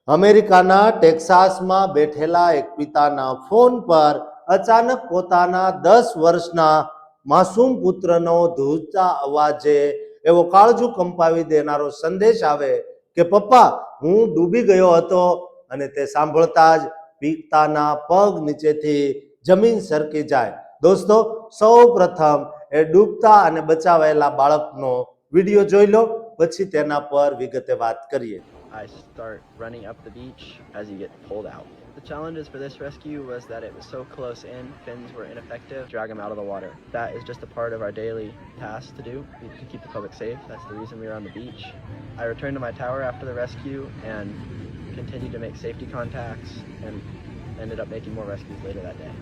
અમેરિકાના ટેક્સાસમાં બેઠેલા એક પિતાના ફોન પર અચાનક પોતાના 10 વર્ષના માસૂમ પુત્રનો ધ્રુજતા અવાજે એવો કાળજું કંપાવી દેનારો સંદેશ આવે કે પપ્પા, હું ડૂબી ગયો હતો. અને તે સાંભળતા જ પિતાના પગ નીચેથી જમીન સરકી જાય. દોસ્તો, સૌ પ્રથમ એ ડૂબતા અને બચાવાયેલા બાળકનો વિડીયો જોઈ લો, પછી તેના પર વિગતે વાત કરીએ. I start running up the beach as you get pulled out. The challenges for this rescue was that it was so close in, fins were ineffective, drag them out of the water. That is just a part of our daily task to do, to keep the public safe. That's the reason we were on the beach. I returned to my tower after the rescue and continued to make safety contacts and ended up making more rescues later that day.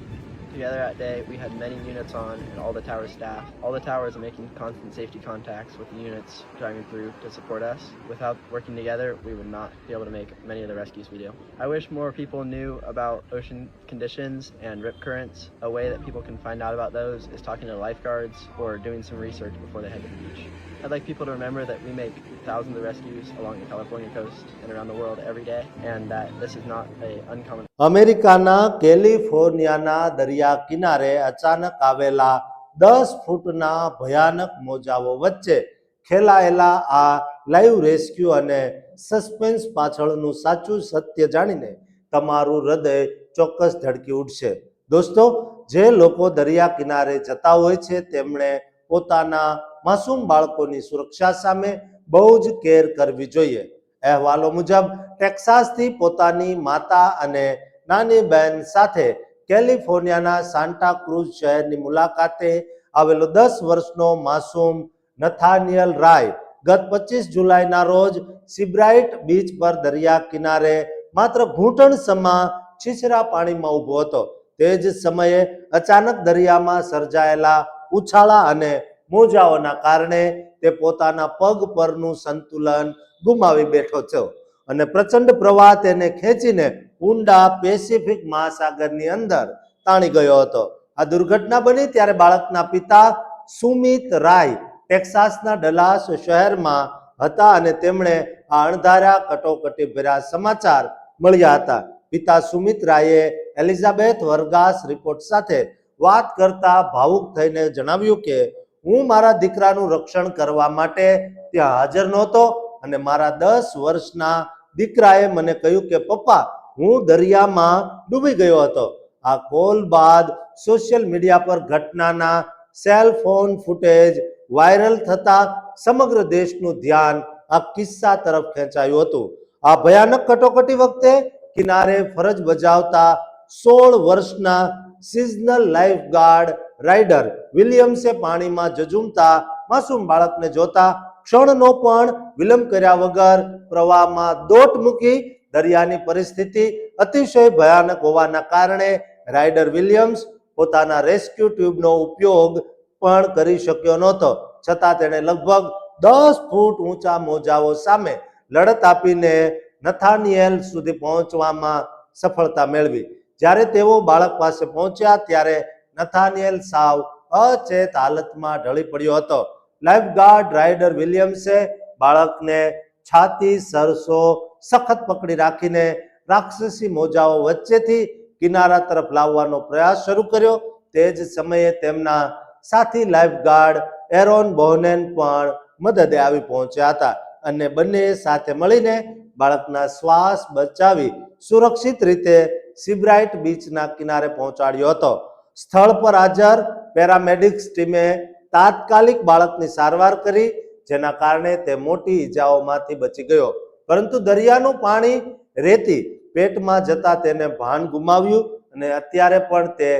Together that day, we had many units on and all the tower staff. All the towers are making constant safety contacts with the units driving through to support us. Without working together, we would not be able to make many of the rescues we do. I wish more people knew about ocean conditions and rip currents. A way that people can find out about those is talking to lifeguards or doing some research before they head to the beach. I'd like people to remember that we make thousands of rescues along the California coast and around the world every day, and that this is not an uncommon. અમેરિકાના કેલિફોર્નિયાના દરિયા કિનારે અચાનક આવેલા 10 ફૂટના ભયાનક મોજાઓ વચ્ચે ખેલાયેલા આ live rescue અને suspense પાછળનું સાચું સત્ય જાણીને તમારું હૃદય ચોક્કસ ધડકી ઉઠશે. દોસ્તો, જે લોકો દરિયા કિનારે જતા હોય છે તેમણે પોતાના માસૂમ બાળકોની સુરક્ષા સામે બહુ જ કેર કરવી જોઈએ. અહેવાલો મુજબ ટેક્સાસથી પોતાની માતા અને નાની બહેન સાથે કેલિફોર્નિયાના સાન્ટા ક્રુઝ શહેરની મુલાકાતે આવેલો 10 વર્ષનો માસૂમ નથાનિયલ રાય ગત 25 જુલાઈના રોજ સીબ્રાઇટ બીચ પર દરિયા કિનારે માત્ર ઘૂંટણ સમા છીછરા પાણીમાં ઊભો હતો. તે જ સમયે અચાનક દરિયામાં સર્જાયેલા ઉછાળા અને મોજાઓના કારણે તે પોતાના પગ પરનું સંતુલન ગુમાવી બેઠો છે અને પ્રચંડ પ્રવાહ તેને ખેંચીને ઊંડા પેસિફિક મહાસાગરની અંદર તાણી ગયો હતો. આ દુર્ઘટના બની ત્યારે બાળકના પિતા સુમિત રાય ટેક્સાસના ડલાસ શહેરમાં હતા અને તેમણે આ અણધાર્યા કટોકટી ભર્યા સમાચાર મળ્યા હતા. પિતા સુમિત રાયે એલિઝાબેથ વર્ગાસ રિપોર્ટ સાથે વાત કરતા ભાવુક થઈને જણાવ્યું કે હું મારા દીકરાનું રક્ષણ કરવા માટે ત્યાં હાજર નહોતો અને મારા 10 વર્ષના દીકરાએ મને કહ્યું કે પપ્પા, હું દરિયામાં ડૂબી ગયો હતો. આ કોલ બાદ સોશિયલ મીડિયા પર ઘટનાના સેલ ફોન ફૂટેજ વાયરલ થતા સમગ્ર દેશનું ધ્યાન આ કિસ્સા તરફ ખેંચાયું હતું. આ ભયાનક કટોકટી વખતે કિનારે ફરજ બજાવતા 16 વર્ષના સિઝનલ લાઈફ ગાર્ડ રાઇડર વિલિયમ્સે પાણીમાં જજુમતા માસૂમ બાળકને જોતા ક્ષણનો પણ વિલંબ કર્યા વગર પ્રવાહમાં દોટ મૂકી. દરિયાની પરિસ્થિતિ અતિશય ભયાનક હોવાના કારણે રાઇડર વિલિયમ્સ પોતાના રેસ્ક્યુ ટ્યુબનો ઉપયોગ પણ કરી શક્યો નહોતો. છતાં તેણે લગભગ 10 ફૂટ ઊંચા મોજાઓ સામે લડત આપીને નથાનિયેલ સુધી પહોંચવામાં સફળતા મેળવી. જ્યારે તેઓ બાળક પાસે પહોંચ્યા ત્યારે નથાનિયેલ સાવ અચેત હાલતમાં ઢળી પડ્યો હતો. લાઈફ ગાર્ડ રાઇડર વિલિયમ્સે બાળકને છાતી સરસો સખત પકડી રાખીને રાક્ષસી મોજાઓ વચ્ચેથી કિનારા તરફ લાવવાનો પ્રયાસ શરૂ કર્યો. તે જ સમયે તેમના સાથી લાઈફ ગાર્ડ એરોન બોહનેન પણ મદદે આવી પહોંચ્યા હતા અને બંને સાથે મળીને બાળકના શ્વાસ બચાવી સુરક્ષિત રીતે સીબ્રાઇટ બીચના કિનારે પહોંચાડ્યો હતો. સ્થળ પર હાજર પેરામેડિક્સ ટીમે તાત્કાલિક બાળકની સારવાર કરી, જેના કારણે તે મોટી ઈજાઓમાંથી બચી ગયો. પરંતુ દરિયાનું પાણી રેતી પેટમાં જતા તેને ભાન ગુમાવ્યું અને અત્યારે પણ તે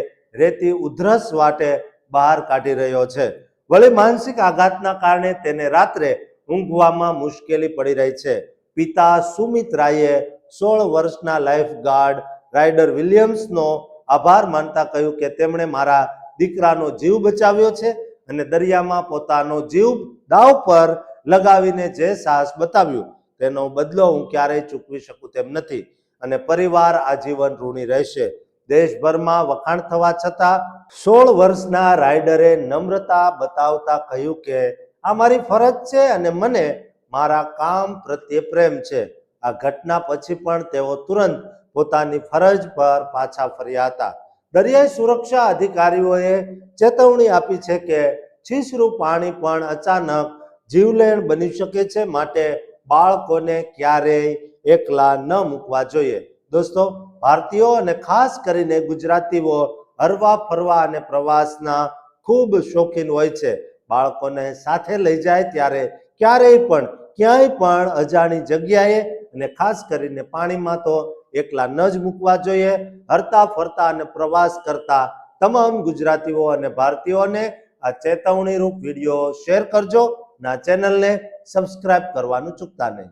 રેતી ઉધરસ વાટે બહાર કાઢી રહ્યો છે. વળી માનસિક આઘાતના કારણે તેને રાત્રે ઊંઘવામાં મુશ્કેલી પડી રહી છે. પિતા સુમિત રાયે 16 વર્ષના લાઈફ ગાર્ડ રાઇડર વિલિયમ્સનો આભાર માનતા કહ્યું કે તેમણે મારા દીકરાનો જીવ બચાવ્યો છે અને દરિયામાં પોતાનો જીવ દાવ પર લગાવીને જે સાહસ બતાવ્યું તેનો બદલો હું ક્યારેય ચૂકવી શકું તેમ નથી અને પરિવાર આજીવન ઋણી રહેશે. દેશભરમાં વખાણ થવા છતાં 16 વર્ષના રાઇડરે નમ્રતા બતાવતા કહ્યું કે આ મારી ફરજ છે અને મને મારા કામ પ્રત્યે પ્રેમ છે. આ ઘટના પછી પણ તેઓ તુરંત પોતાની ફરજ પર પાછા ફર્યા હતા. દરિયાઈ સુરક્ષા અધિકારીઓએ ચેતવણી આપી છે કે છીછરું પાણી પણ અચાનક જીવલેણ બની શકે છે, માટે બાળકોને ક્યારેય એકલા ન મૂકવા જોઈએ. દોસ્તો, ભારતીયો અને ખાસ કરીને ગુજરાતીઓ હરવા ફરવા અને પ્રવાસના ખૂબ શોખીન હોય છે. બાળકોને સાથે લઈ જાય ત્યારે ક્યાંય પણ અજાણી જગ્યાએ અને ખાસ કરીને પાણીમાં તો એકલા ન જ મૂકવા જોઈએ. હરતા ફરતા અને પ્રવાસ કરતા તમામ ગુજરાતીઓ અને ભારતીયોને આ ચેતવણી રૂપ વિડીયો શેર કરજો અને આ ચેનલને સબસ્ક્રાઇબ કરવાનું ચૂકતા નહીં.